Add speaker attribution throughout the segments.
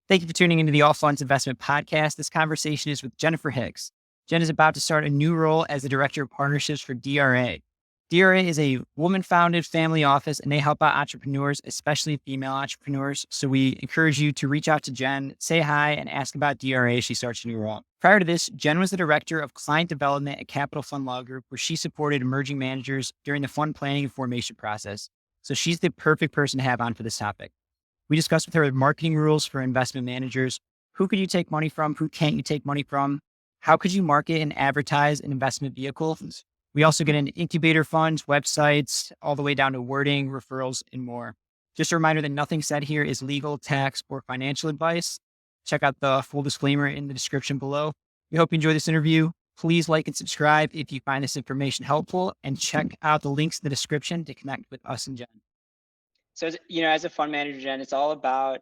Speaker 1: Thank you for tuning into the All Funds Investment Podcast. This conversation is with Jennifer Hicks. Jen is about to start a new role as the Director of Partnerships for DRA. DRA is a woman-founded family office, and they help out entrepreneurs, especially female entrepreneurs. So we encourage you to reach out to Jen, say hi, and ask about DRA as she starts a new role. Prior to this, Jen was the Director of Client Development at Capital Fund Law Group, where she supported emerging managers during the fund planning and formation process. So she's the perfect person to have on for this topic. We discussed with her marketing rules for investment managers. Who could you take money from? Who can't you take money from? How could you market and advertise an investment vehicle? We also get into incubator funds, websites, all the way down to wording, referrals, and more. Just a reminder that nothing said here is legal, tax, or financial advice. Check out the full disclaimer in the description below. We hope you enjoy this interview. Please like and subscribe if you find this information helpful, and check out the links in the description to connect with us and Jen.
Speaker 2: So, as a fund manager, Jen, it's all about,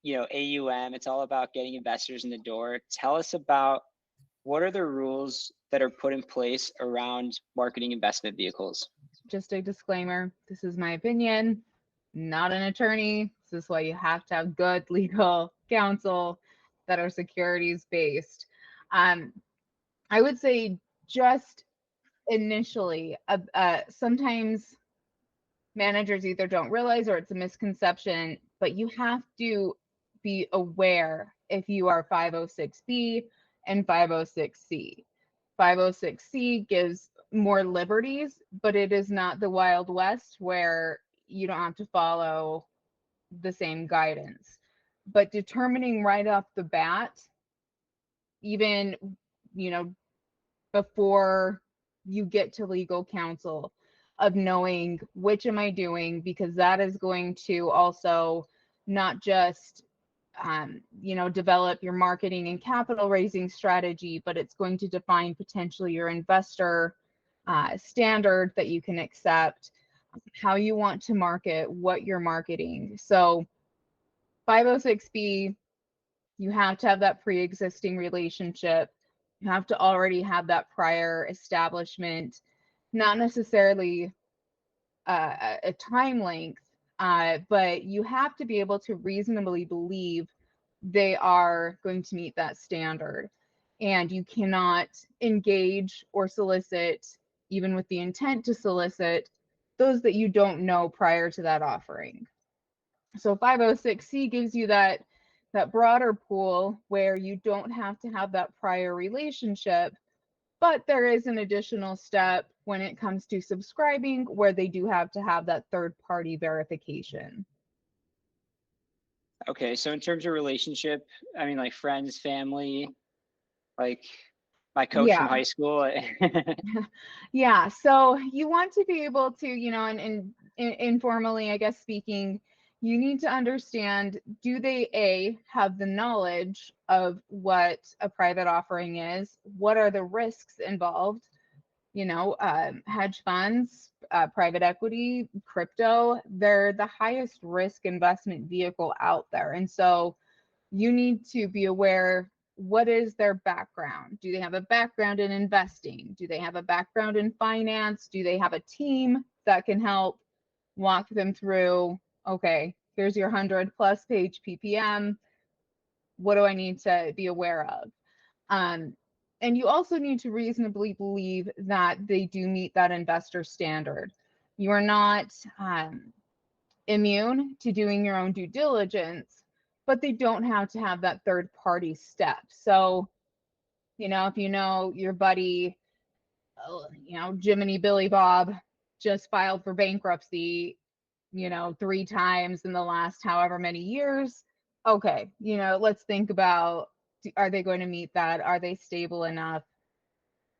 Speaker 2: AUM. It's all about getting investors in the door. Tell us about what are the rules that are put in place around marketing investment vehicles?
Speaker 3: Just a disclaimer, this is my opinion, not an attorney. This is why you have to have good legal counsel that are securities based. I would say just initially, sometimes managers either don't realize or it's a misconception, but you have to be aware if you are 506B and 506C. 506C gives more liberties, but it is not the Wild West where you don't have to follow the same guidance. But determining right off the bat, even, before you get to legal counsel, of knowing which am I doing, because that is going to also not just develop your marketing and capital raising strategy, but it's going to define potentially your investor standard that you can accept, how you want to market, what you're marketing. So 506B, you have to have that pre-existing relationship. You have to already have that prior establishment, not necessarily a time length, but you have to be able to reasonably believe they are going to meet that standard. And you cannot engage or solicit, even with the intent to solicit, those that you don't know prior to that offering. So 506C gives you that broader pool where you don't have to have that prior relationship, but there is an additional step when it comes to subscribing where they do have to have that third-party verification.
Speaker 2: Okay, so in terms of relationship, I mean, like friends, family, like my coach from high school.
Speaker 3: Yeah, so you want to be able to, and informally, I guess, speaking, you need to understand, do they have the knowledge of what a private offering is? What are the risks involved? Hedge funds, private equity, crypto, they're the highest risk investment vehicle out there. And so you need to be aware, what is their background? Do they have a background in investing? Do they have a background in finance? Do they have a team that can help walk them through, okay, here's your 100+ page PPM. What do I need to be aware of? And you also need to reasonably believe that they do meet that investor standard. You are not immune to doing your own due diligence, but they don't have to have that third party step. So, if your buddy, Jiminy Billy Bob just filed for bankruptcy, 3 times in the last however many years, okay, let's think about, are they going to meet that? Are they stable enough?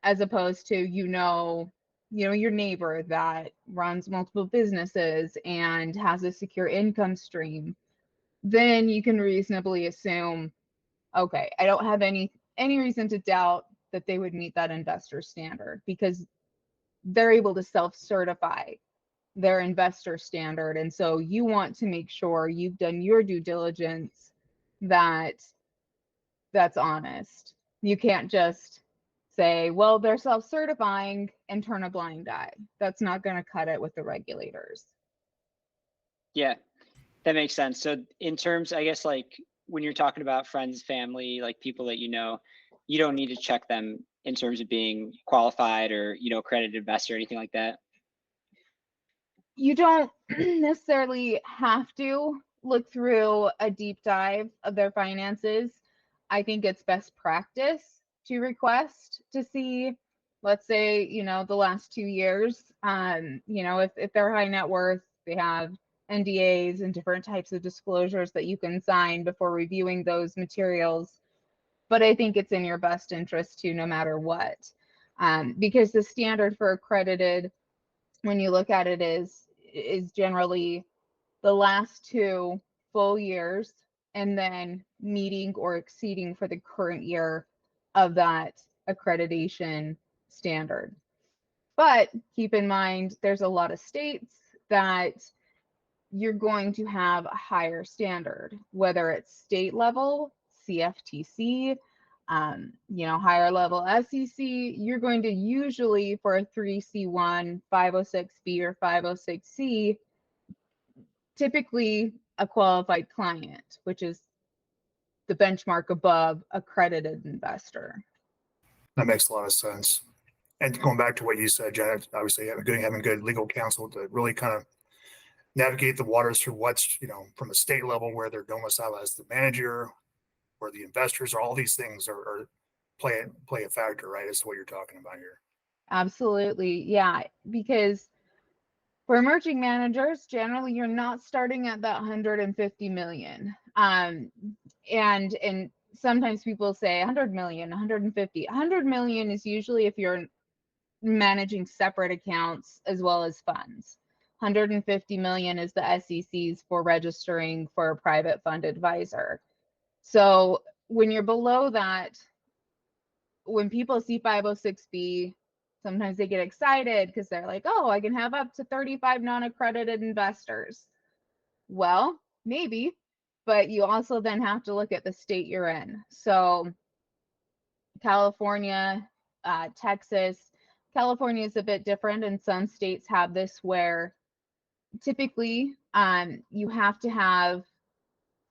Speaker 3: As opposed to, your neighbor that runs multiple businesses and has a secure income stream, then you can reasonably assume, okay, I don't have any reason to doubt that they would meet that investor standard, because they're able to self-certify their investor standard. And so you want to make sure you've done your due diligence, that's honest. You can't just say, well, they're self-certifying and turn a blind eye. That's not going to cut it with the regulators.
Speaker 2: Yeah, that makes sense. So in terms, I guess, like when you're talking about friends, family, like people that you know, you don't need to check them in terms of being qualified or, accredited investor or anything like that?
Speaker 3: You don't necessarily have to look through a deep dive of their finances. I think it's best practice to request to see, let's say, the last 2 years. If they're high net worth, they have NDAs and different types of disclosures that you can sign before reviewing those materials. But I think it's in your best interest to, no matter what, because the standard for accredited, when you look at it, is generally the last 2 full years and then meeting or exceeding for the current year of that accreditation standard. But keep in mind, there's a lot of states that you're going to have a higher standard, whether it's state level, CFTC, higher level SEC. You're going to usually, for a 3C1, 506B, or 506C, typically a qualified client, which is the benchmark above accredited investor.
Speaker 4: That makes a lot of sense. And going back to what you said, Jen, obviously having good legal counsel to really kind of navigate the waters through what's, from a state level where they're domiciled as the manager, where the investors are, all these things are play a factor, right? As to what you're talking about here.
Speaker 3: Absolutely. Yeah. Because for emerging managers, generally you're not starting at that 150 million. And sometimes people say 100 million, 150. 100 million is usually if you're managing separate accounts as well as funds. 150 million is the SEC's for registering for a private fund advisor. So when you're below that, when people see 506B, sometimes they get excited because they're like, oh, I can have up to 35 non-accredited investors. Well, maybe, but you also then have to look at the state you're in. So California, Texas. California is a bit different, and some states have this where typically you have to have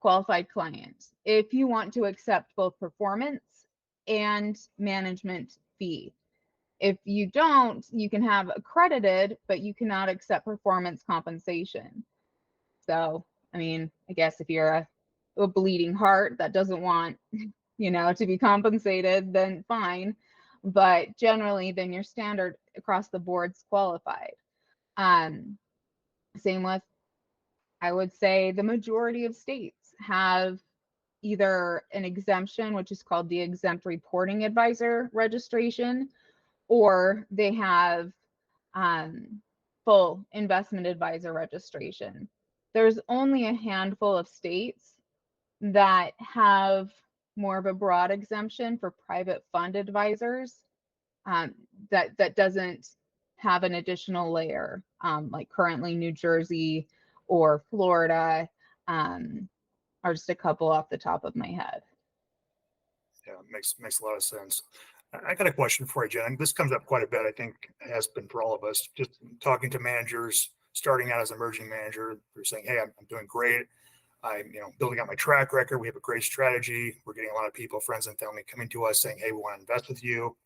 Speaker 3: qualified clients if you want to accept both performance and management fee. If you don't, you can have accredited, but you cannot accept performance compensation. So, I guess if you're a bleeding heart that doesn't want, to be compensated, then fine. But generally, then your standard across the board's qualified. Same with, I would say, the majority of states have either an exemption, which is called the exempt reporting advisor registration, or they have full investment advisor registration. There's only a handful of states that have more of a broad exemption for private fund advisors, that doesn't have an additional layer, like currently New Jersey or Florida, are just a couple off the top of my head.
Speaker 4: Yeah, makes a lot of sense. I got a question for you, Jen. This comes up quite a bit. I think it has been for all of us. Just talking to managers, starting out as an emerging manager, they're saying, "Hey, I'm doing great. I'm, building out my track record. We have a great strategy. We're getting a lot of people, friends and family, coming to us saying, 'Hey, we want to invest with you.'"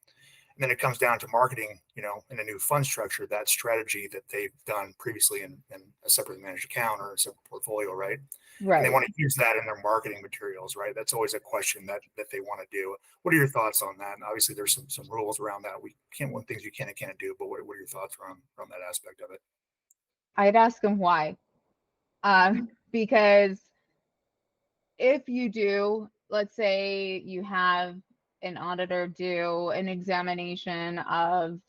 Speaker 4: And then it comes down to marketing, in a new fund structure, that strategy that they've done previously in a separately managed account or a separate portfolio, right?
Speaker 3: Right.
Speaker 4: And they want to use that in their marketing materials, right? That's always a question that they want to do. What are your thoughts on that? And obviously, there's some rules around that. We can't, one things you can and can't do, but what are your thoughts around that aspect of it?
Speaker 3: I'd ask them why. Because if you do, let's say you have an auditor do an examination of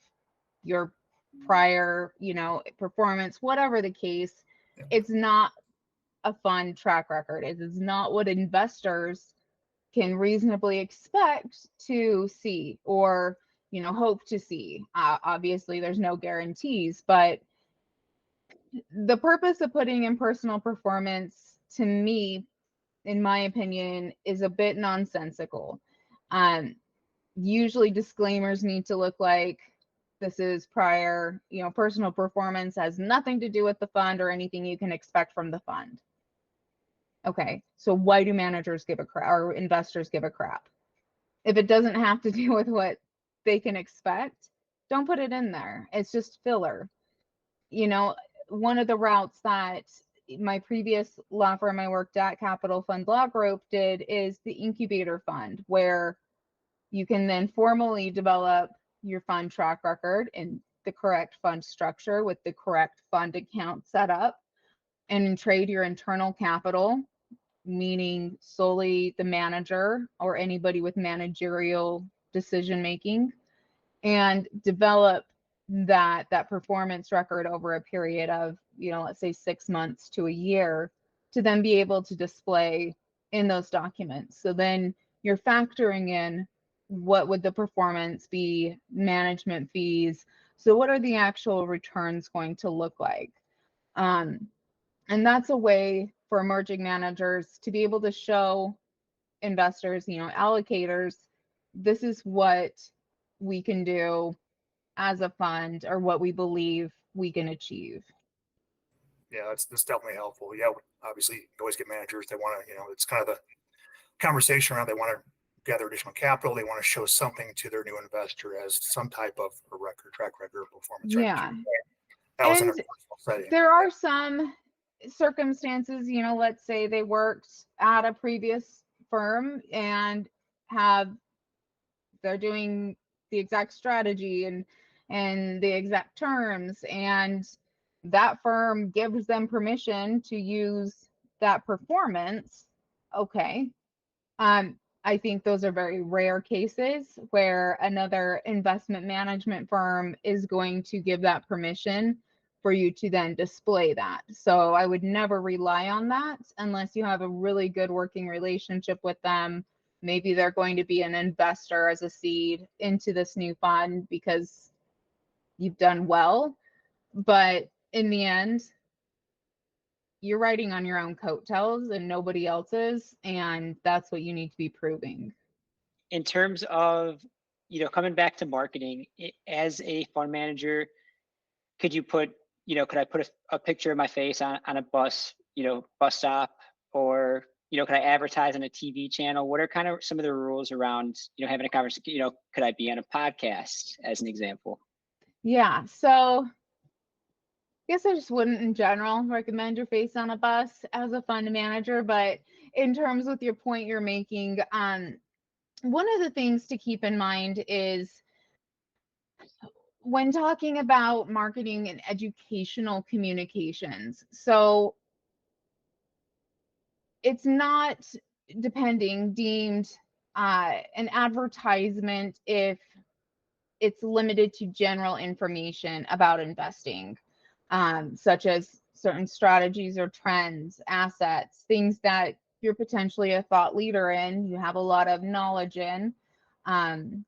Speaker 3: your prior, performance, whatever the case,
Speaker 4: Yeah.
Speaker 3: it's not a fun track record. It is not what investors can reasonably expect to see or, hope to see. Obviously, there's no guarantees, but the purpose of putting in personal performance, to me, in my opinion, is a bit nonsensical. Usually disclaimers need to look like this is prior, personal performance has nothing to do with the fund or anything you can expect from the fund. Okay, so why do managers give a crap or investors give a crap? If it doesn't have to do with what they can expect, don't put it in there. It's just filler. You know, one of the routes that my previous law firm I worked at, Capital Fund Law Group, did is the Incubator Fund, where you can then formally develop your fund track record in the correct fund structure with the correct fund account set up and trade your internal capital, meaning solely the manager or anybody with managerial decision making, and develop that performance record over a period of, let's say 6 months to a year, to then be able to display in those documents. So then you're factoring in what would the performance be, management fees. So what are the actual returns going to look like? And that's a way for emerging managers to be able to show investors, allocators, this is what we can do as a fund, or what we believe we can achieve.
Speaker 4: Yeah, that's definitely helpful. Yeah, obviously you always get managers, they want to, it's kind of the conversation around, they want to gather additional capital. They want to show something to their new investor as some type of a track record of performance.
Speaker 3: Yeah.
Speaker 4: That was in a
Speaker 3: And
Speaker 4: personal setting.
Speaker 3: there are some circumstances, let's say they worked at a previous firm and they're doing the exact strategy and the exact terms, and that firm gives them permission to use that performance. Okay. I think those are very rare cases where another investment management firm is going to give that permission for you to then display that. So I would never rely on that unless you have a really good working relationship with them. Maybe they're going to be an investor as a seed into this new fund because you've done well. But in the end, you're riding on your own coattails and nobody else's, and that's what you need to be proving.
Speaker 2: In terms of, coming back to marketing, as a fund manager, could I put a picture of my face on a bus, bus stop, or, could I advertise on a TV channel? What are kind of some of the rules around, having a conversation? Could I be on a podcast, as an example?
Speaker 3: Yeah, so I guess I just wouldn't in general recommend your face on a bus as a fund manager, but in terms with your point you're making, one of the things to keep in mind is when talking about marketing and educational communications. So it's not deemed an advertisement if it's limited to general information about investing, such as certain strategies or trends, assets, things that you're potentially a thought leader in, you have a lot of knowledge in. An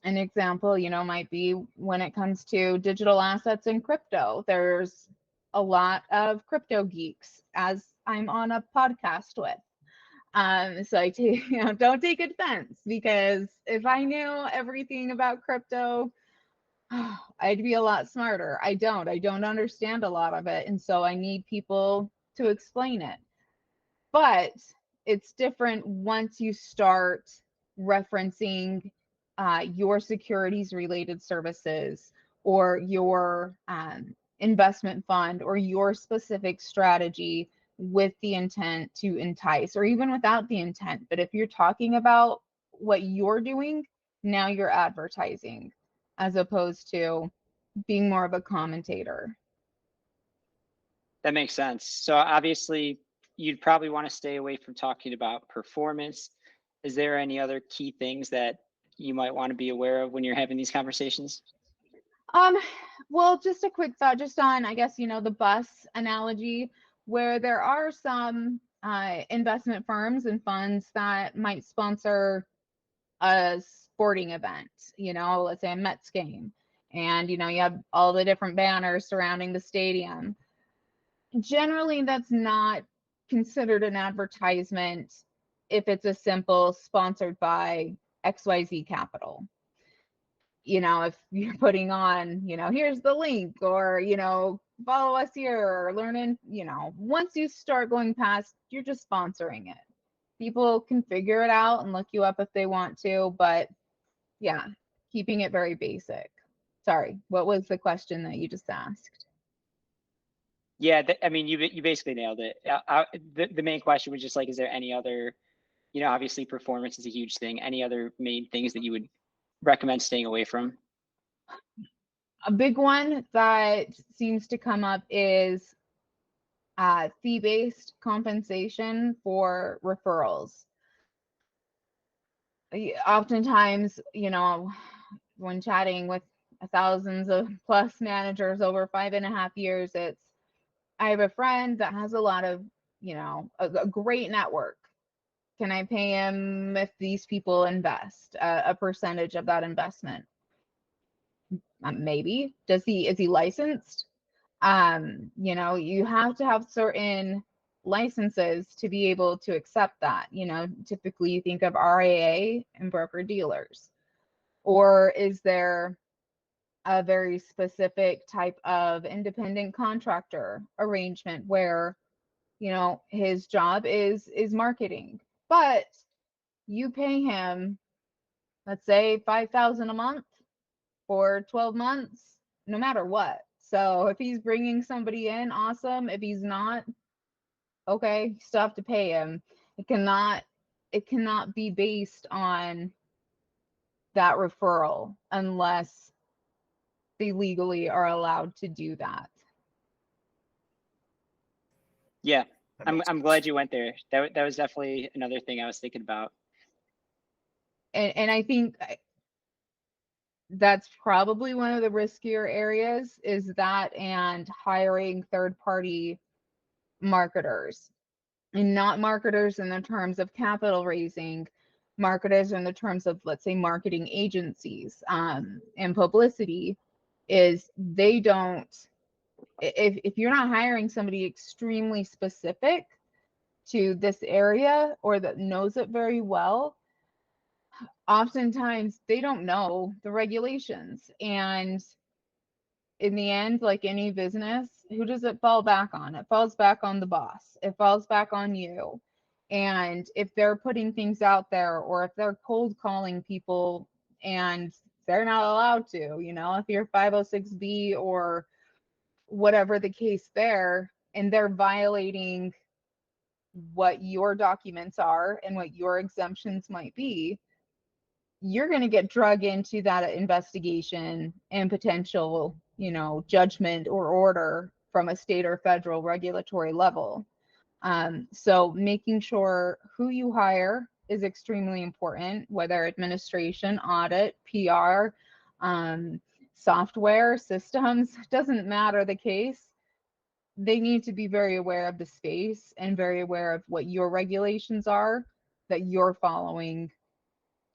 Speaker 3: example, might be when it comes to digital assets and crypto. There's a lot of crypto geeks, as I'm on a podcast with. So I take, don't take offense, because if I knew everything about crypto, I'd be a lot smarter. I don't understand a lot of it. And so I need people to explain it. But it's different once you start referencing your securities related services, or your investment fund, or your specific strategy with the intent to entice, or even without the intent. But if you're talking about what you're doing, now you're advertising, as opposed to being more of a commentator.
Speaker 2: That makes sense. So obviously, you'd probably want to stay away from talking about performance. Is there any other key things that you might want to be aware of when you're having these conversations?
Speaker 3: Well, just a quick thought, just on, I guess, the bus analogy, where there are some investment firms and funds that might sponsor a sporting event, let's say a Mets game, and, you have all the different banners surrounding the stadium. Generally, that's not considered an advertisement if it's a simple sponsored by XYZ Capital. If you're putting on, here's the link, or, follow us here or learn once you start going past, you're just sponsoring it. People can figure it out and look you up if they want to, but yeah, keeping it very basic. Sorry, what was the question that you just asked?
Speaker 2: Yeah, I mean, you basically nailed it. The main question was just like, is there any other, obviously performance is a huge thing. Any other main things that you would recommend staying away from?
Speaker 3: A big one that seems to come up is fee-based compensation for referrals. Oftentimes, when chatting with thousands of plus managers over 5.5 years, I have a friend that has a lot of, a great network. Can I pay him if these people invest a percentage of that investment? Maybe. Is he licensed? You have to have certain licenses to be able to accept that. Typically you think of RIA and broker dealers. Or is there a very specific type of independent contractor arrangement where, his job is marketing, but you pay him, let's say $5,000 a month for 12 months, no matter what. So if he's bringing somebody in, awesome. If he's not, okay, you still have to pay him. It cannot be based on that referral unless they legally are allowed to do that.
Speaker 2: Yeah, I'm glad you went there. That was definitely another thing I was thinking about.
Speaker 3: And I think that's probably one of the riskier areas, is that and hiring third-party marketers. And not marketers in the terms of capital raising, marketers in the terms of, let's say, marketing agencies and publicity. Is they don't, if you're not hiring somebody extremely specific to this area or that knows it very well, oftentimes they don't know the regulations. And in the end, like any business, who does it fall back on? It falls back on the boss. It falls back on you. And if they're putting things out there, or if they're cold calling people and they're not allowed to, if you're 506B or whatever the case there, and they're violating what your documents are and what your exemptions might be, you're going to get drug into that investigation and potential, judgment or order from a state or federal regulatory level. So making sure who you hire is extremely important, whether administration, audit, PR, software, systems, doesn't matter the case. They need to be very aware of the space and very aware of what your regulations are that you're following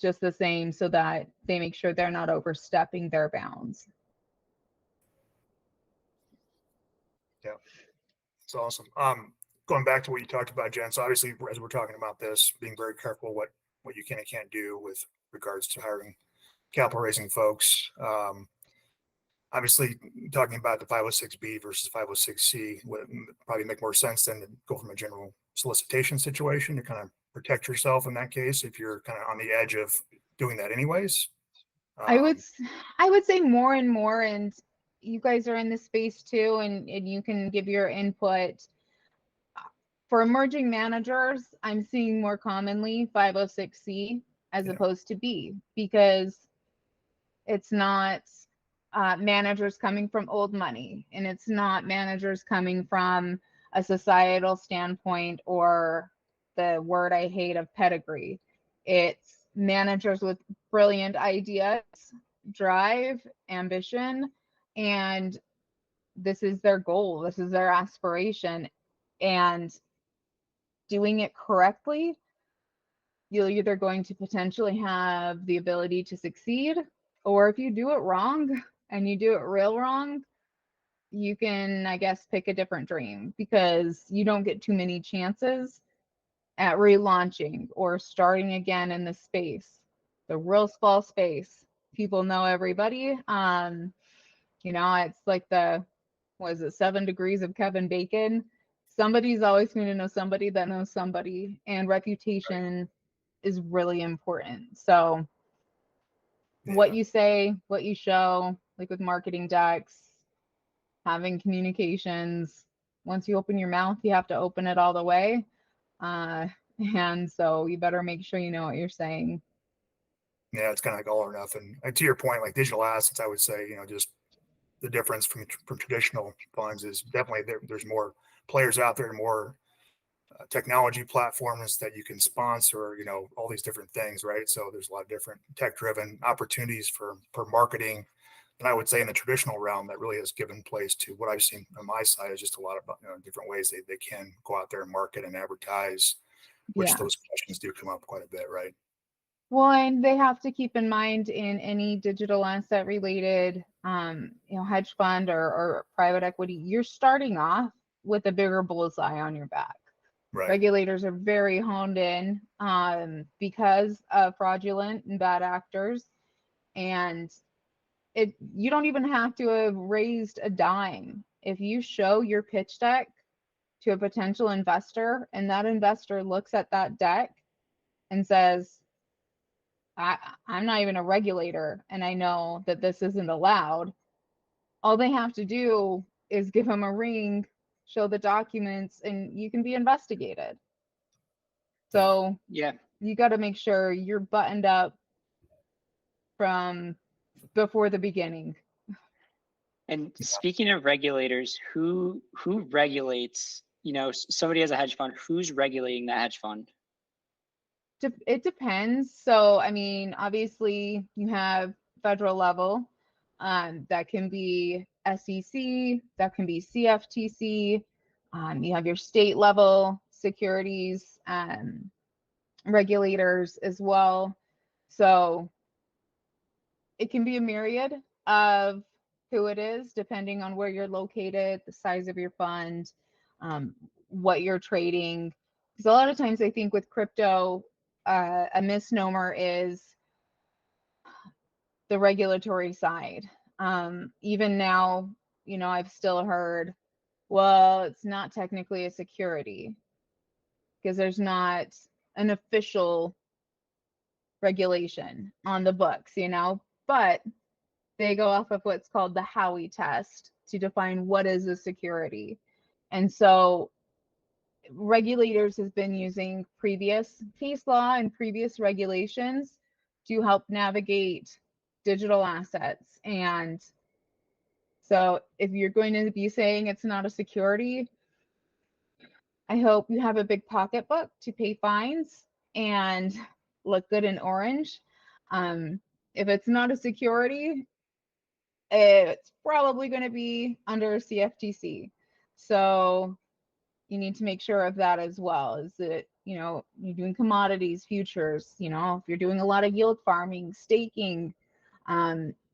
Speaker 3: just the same, so that they make sure they're not overstepping their bounds.
Speaker 4: Yeah, it's awesome. Going back to what you talked about, Jen. So obviously, as we're talking about this, being very careful what you can and can't do with regards to hiring capital raising folks. Obviously, talking about the 506B versus 506C would probably make more sense than to go from a general solicitation situation to kind of protect yourself in that case if you're kind of on the edge of doing that anyways.
Speaker 3: I would say more and more, and you guys are in this space too, and you can give your input. For emerging managers, I'm seeing more commonly 506C as opposed to B, because it's not managers coming from old money, and it's not managers coming from a societal standpoint or the word I hate of pedigree. It's managers with brilliant ideas, drive, ambition, and this is their goal, this is their aspiration. And doing it correctly, you're either going to potentially have the ability to succeed, or if you do it wrong and you do it real wrong, you can, I guess, pick a different dream, because you don't get too many chances at relaunching or starting again in the space, the real small space. People know everybody. It's like the was it 7 Degrees of Kevin Bacon? Somebody's always going to know somebody that knows somebody, and reputation is really important. So what you say, what you show, like with marketing decks, having communications, once you open your mouth, you have to open it all the way. And so you better make sure you know what you're saying.
Speaker 4: Yeah, it's kind of like all or nothing. And to your point, like digital assets, I would say, just the difference from traditional funds is definitely there's more players out there, more technology platforms that you can sponsor, all these different things, right? So there's a lot of different tech-driven opportunities for marketing. And I would say in the traditional realm, that really has given place to what I've seen on my side is just a lot of different ways they can go out there and market and advertise, which those questions do come up quite a bit, right?
Speaker 3: Well, and they have to keep in mind in any digital asset related, hedge fund or private equity, you're starting off with a bigger bullseye on your back.
Speaker 4: Right.
Speaker 3: Regulators are very honed in because of fraudulent and bad actors. And you don't even have to have raised a dime. If you show your pitch deck to a potential investor and that investor looks at that deck and says, I'm not even a regulator and I know that this isn't allowed, all they have to do is give them a ring, show the documents, and you can be investigated. So
Speaker 2: yeah,
Speaker 3: you got to make sure you're buttoned up from before the beginning.
Speaker 2: And speaking of regulators, who regulates, somebody has a hedge fund, who's regulating that hedge fund?
Speaker 3: It depends. So, I mean, obviously you have federal level, that can be SEC, that can be CFTC. You have your state level securities regulators as well. So it can be a myriad of who it is, depending on where you're located, the size of your fund, what you're trading. Because a lot of times I think with crypto, a misnomer is the regulatory side. Even now, I've still heard, well, it's not technically a security because there's not an official regulation on the books, but they go off of what's called the Howey test to define what is a security. And so regulators have been using previous case law and previous regulations to help navigate digital assets. And so if you're going to be saying it's not a security, I hope you have a big pocketbook to pay fines and look good in orange. If it's not a security, it's probably going to be under CFTC. So you need to make sure of that as well. Is that, you're doing commodities, futures, if you're doing a lot of yield farming, staking,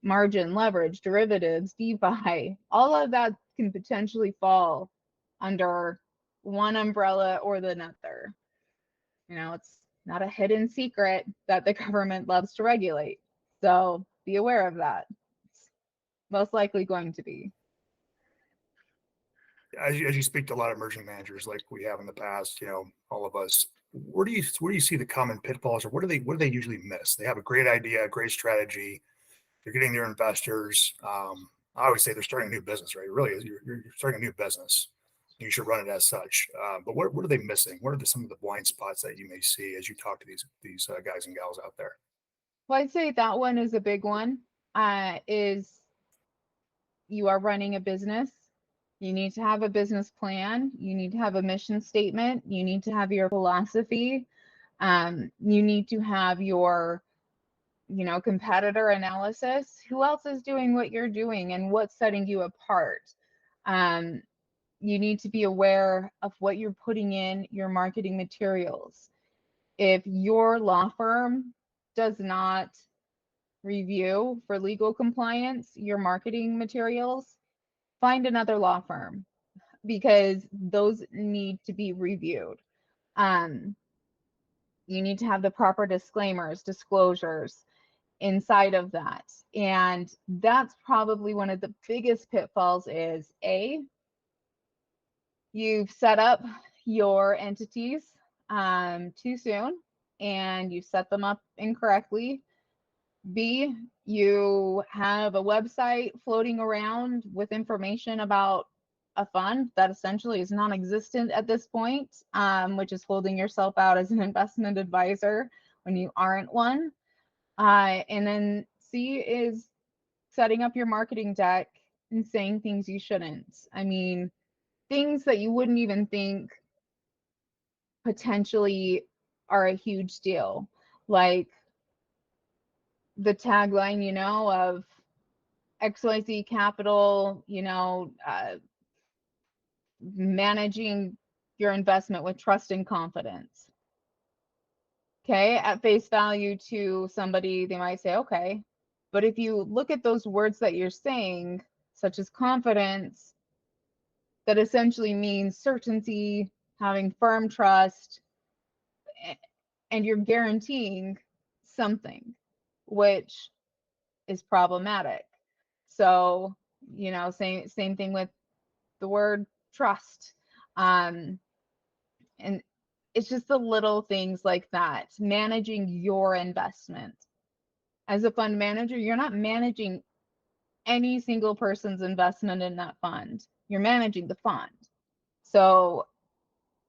Speaker 3: margin, leverage, derivatives, DeFi, all of that can potentially fall under one umbrella or the other. It's not a hidden secret that the government loves to regulate. So be aware of that. It's most likely going to be.
Speaker 4: As you speak to a lot of emerging managers like we have in the past, all of us, where do you see the common pitfalls, or what do they usually miss? They have a great idea, a great strategy. They're getting their investors. I always say they're starting a new business, right? It really is. You're starting a new business. You should run it as such. But what are they missing? What are some of the blind spots that you may see as you talk to these guys and gals out there?
Speaker 3: Well, I'd say that one is a big one. Is you are running a business. You need to have a business plan. You need to have a mission statement. You need to have your philosophy. You need to have your, competitor analysis. Who else is doing what you're doing and what's setting you apart? You need to be aware of what you're putting in your marketing materials. If your law firm does not review for legal compliance your marketing materials, find another law firm because those need to be reviewed. You need to have the proper disclaimers, disclosures, inside of that. And that's probably one of the biggest pitfalls is you've set up your entities too soon and you set them up incorrectly. B, you have a website floating around with information about a fund that essentially is non-existent at this point, which is holding yourself out as an investment advisor when you aren't one. And then C is setting up your marketing deck and saying things you shouldn't. I mean, things that you wouldn't even think potentially are a huge deal. Like the tagline, of XYZ Capital, managing your investment with trust and confidence. Okay, at face value to somebody, they might say, okay. But if you look at those words that you're saying, such as confidence, that essentially means certainty, having firm trust, and you're guaranteeing something, which is problematic. So, same thing with the word trust. And it's just the little things like that, managing your investment. As a fund manager, you're not managing any single person's investment in that fund. You're managing the fund. So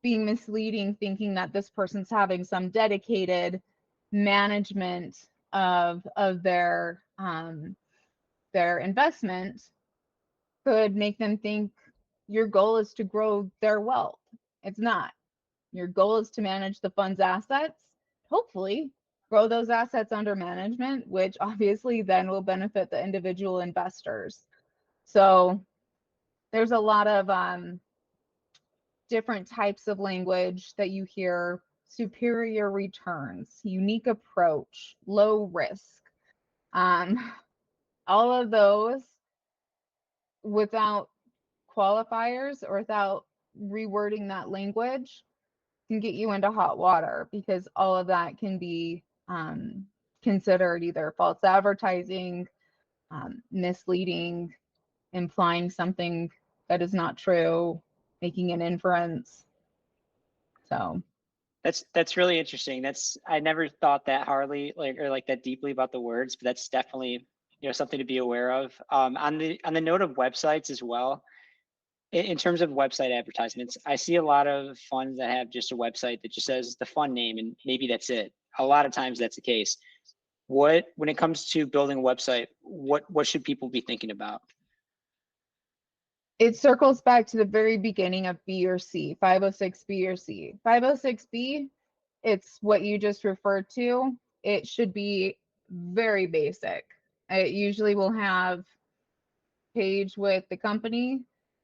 Speaker 3: being misleading, thinking that this person's having some dedicated management of their investment could make them think your goal is to grow their wealth. It's not. Your goal is to manage the fund's assets, hopefully grow those assets under management, which obviously then will benefit the individual investors. So there's a lot of different types of language that you hear: superior returns, unique approach, low risk. All of those, without qualifiers or without rewording that language, can get you into hot water, because all of that can be considered either false advertising, misleading, implying something that is not true, making an inference. So
Speaker 2: That's really interesting. I never thought that hardly or that deeply about the words, but that's definitely something to be aware of. On the note of websites as well, in terms of website advertisements, I see a lot of funds that have just a website that just says the fund name and maybe that's it. A lot of times that's the case. When it comes to building a website, what should people be thinking about?
Speaker 3: it circles back to the very beginning of B or C, 506B or C. 506B, it's what you just referred to. It should be very basic. It usually will have page with the company,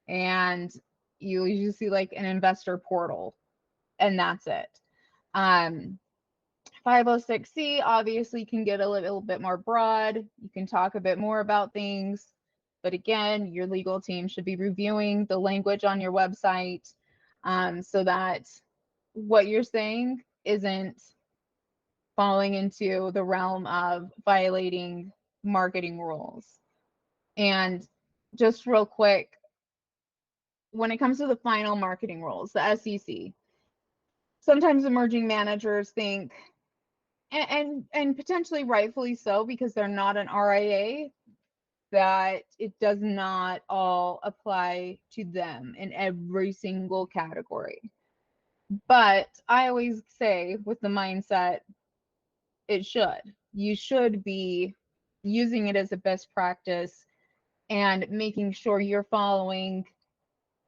Speaker 3: and you usually see like an investor portal, and that's it. 506C obviously can get a little bit more broad. You can talk a bit more about things, but again, your legal team should be reviewing the language on your website, so that what you're saying isn't falling into the realm of violating marketing rules. And just real quick, when it comes to the final marketing rules, the SEC, sometimes emerging managers think, and potentially rightfully so, because they're not an RIA, that it does not all apply to them in every single category. But I always say, with the mindset, it should. You should be using it as a best practice and making sure you're following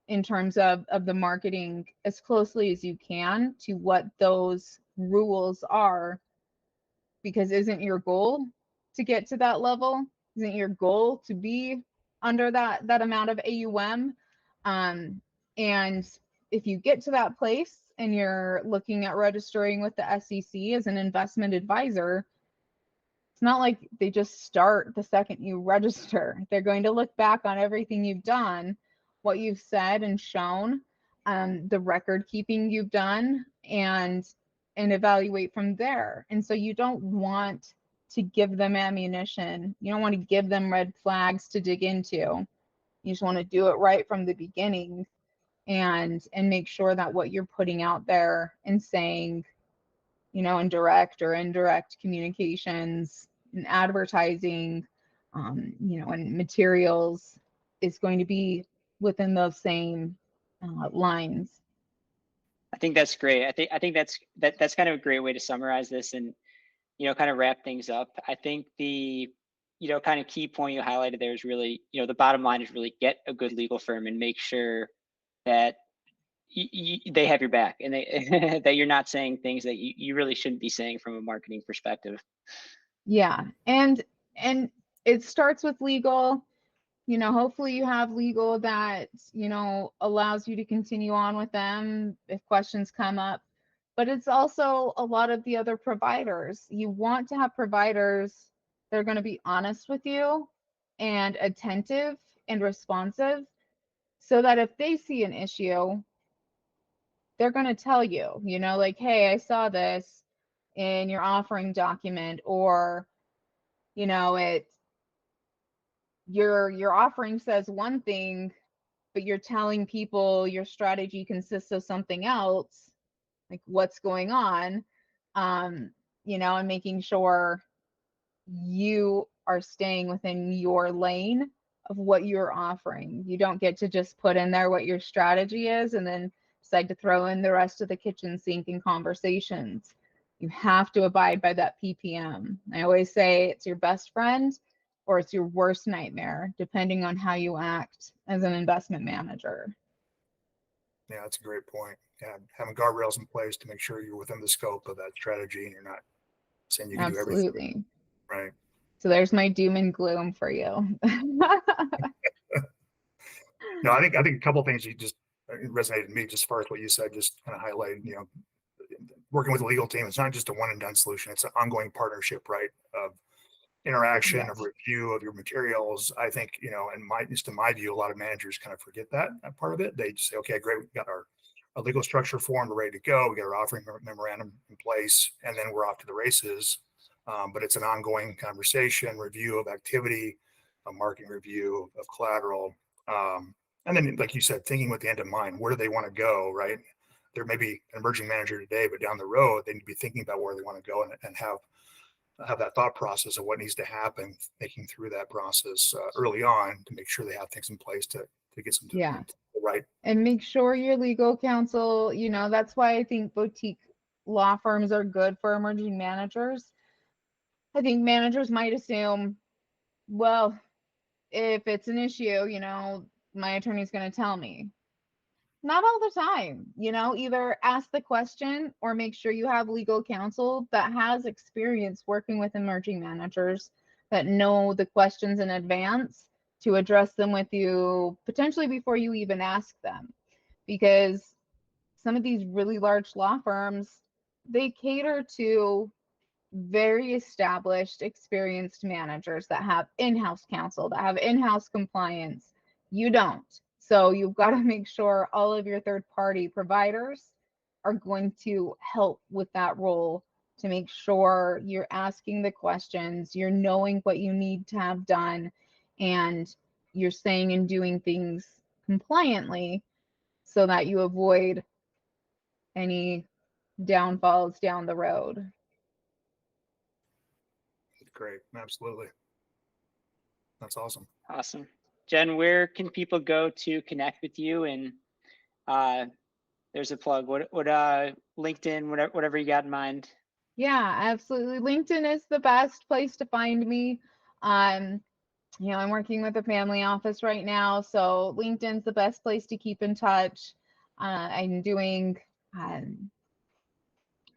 Speaker 3: in terms of the marketing as closely as you can to what those rules are, because isn't your goal to get to that level? Isn't your goal to be under that amount of AUM? And if you get to that place and you're looking at registering with the SEC as an investment advisor, it's not like they just start the second you register. They're going to look back on everything you've done, what you've said and shown, the record keeping you've done, and evaluate from there. And so you don't want to give them ammunition. You don't want to give them red flags to dig into. You just want to do it right from the beginning and make sure that what you're putting out there and saying, you know, in direct or indirect communications and advertising, you know, and materials is going to be within those same lines.
Speaker 2: I think that's great. I think that's kind of a great way to summarize this and, you know, kind of wrap things up. I think the, you know, kind of key point you highlighted there is really, you know, the bottom line is really get a good legal firm and make sure that they have your back and they that you're not saying things that you really shouldn't be saying from a marketing perspective.
Speaker 3: Yeah. And it starts with legal. You know, hopefully you have legal that, you know, allows you to continue on with them if questions come up. But it's also a lot of the other providers. You want to have providers that are going to be honest with you and attentive and responsive so that if they see an issue, they're going to tell you, you know, like, hey, I saw this in your offering document, or, you know, your offering says one thing, but you're telling people your strategy consists of something else, like what's going on, you know, and making sure you are staying within your lane of what you're offering. You don't get to just put in there what your strategy is and then decide to throw in the rest of the kitchen sink in conversations. You have to abide by that PPM. I always say it's your best friend or it's your worst nightmare, depending on how you act as an investment manager.
Speaker 4: Yeah, that's a great point. Yeah, having guardrails in place to make sure you're within the scope of that strategy and you're not saying you can do everything.
Speaker 3: Absolutely.
Speaker 4: Right.
Speaker 3: So there's my doom and gloom for you.
Speaker 4: No, I think a couple of things you just resonated with me just as far as what you said, just kind of highlighting, you know, working with the legal team, it's not just a one and done solution. It's an ongoing partnership, right? Of interaction,
Speaker 3: Yes.
Speaker 4: of review of your materials. I think, you know, and just in my view, a lot of managers kind of forget that part of it. They just say, okay, great, we got our legal structure formed, we're ready to go. We got our offering memorandum in place, and then we're off to the races. But it's an ongoing conversation, review of activity, a marketing review of collateral. And then, like you said, thinking with the end in mind, where do they want to go, right? There may be an emerging manager today, but down the road, they need to be thinking about where they want to go and have that thought process of what needs to happen, thinking through that process early on to make sure they have things in place to get some right.
Speaker 3: And make sure your legal counsel, you know, that's why I think boutique law firms are good for emerging managers. I think managers might assume, well, if it's an issue, you know, my attorney's going to tell me. Not all the time, you know, either ask the question or make sure you have legal counsel that has experience working with emerging managers that know the questions in advance to address them with you potentially before you even ask them. Because some of these really large law firms, they cater to very established, experienced managers that have in-house counsel, that have in-house compliance. You don't. So you've got to make sure all of your third-party providers are going to help with that role to make sure you're asking the questions, you're knowing what you need to have done, and you're saying and doing things compliantly so that you avoid any downfalls down the road.
Speaker 4: Great. Absolutely. That's awesome.
Speaker 2: Awesome. Jen, where can people go to connect with you? And there's a plug. What LinkedIn, whatever you got in mind.
Speaker 3: Yeah, absolutely. LinkedIn is the best place to find me. You know, I'm working with a family office right now, so LinkedIn's the best place to keep in touch. I'm doing,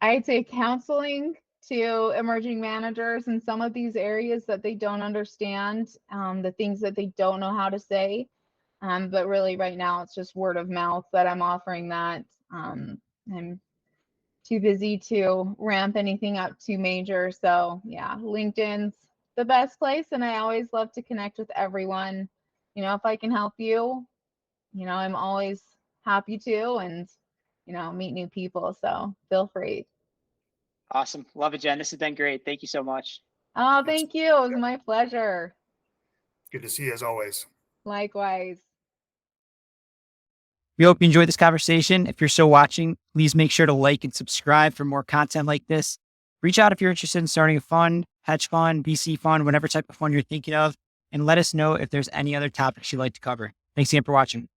Speaker 3: I'd say, counseling to emerging managers in some of these areas that they don't understand, the things that they don't know how to say. But really right now it's just word of mouth that I'm offering that. I'm too busy to ramp anything up too major. So yeah, LinkedIn's the best place. And I always love to connect with everyone. You know, if I can help you, you know, I'm always happy to, and, you know, meet new people. So feel free.
Speaker 2: Awesome. Love it, Jen. This has been great. Thank you so much.
Speaker 3: Oh, thank you. It was my pleasure.
Speaker 4: Good to see you as always.
Speaker 3: Likewise.
Speaker 1: We hope you enjoyed this conversation. If you're still watching, please make sure to like and subscribe for more content like this. Reach out if you're interested in starting a fund, hedge fund, VC fund, whatever type of fund you're thinking of, and let us know if there's any other topics you'd like to cover. Thanks again for watching.